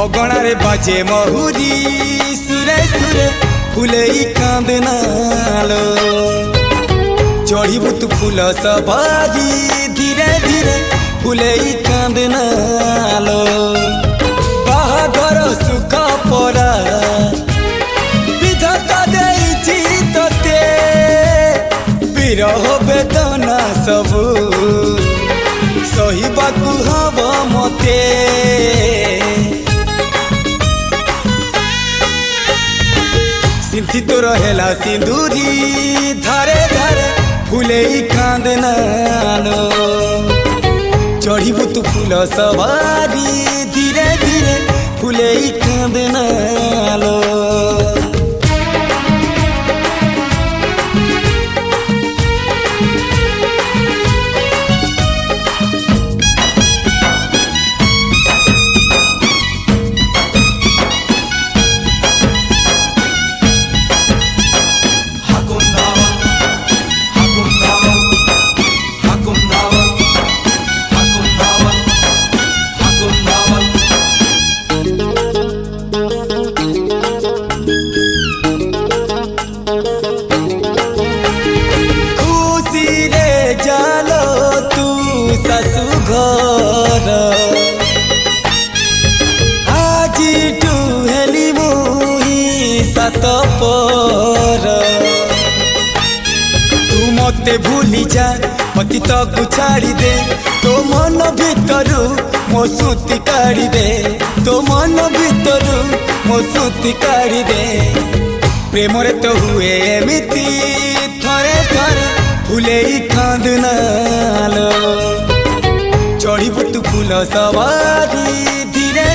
अगणारे बाजे महुरी सुरे सुरे फुले कांदनालो चढ़ीबू तू फूल सवारी धीरे धीरे फुले कांदनालो बाहागर सुख परा विधाता देइछि तोते विरह वेदना सबू सहिबाकू हब मते सिंथी तो रहेला सिंदूरी धारे धारे फुले कांदनालो चढ़ीबू तू फूल सवारी धीरे धीरे फुले कांदनालो सासु घर आज टू हेली मुही सात पर तू मते भूली जा पतित को छाड़ी दे तो मन भितरु मो सुती काढ़ी दे तो मन भितरु मो सुती काढ़ी दे प्रेम रे तो हुए एमिति थरे थरे फुले कांदनालो चढ़ीबू तू फूल सवारी धीरे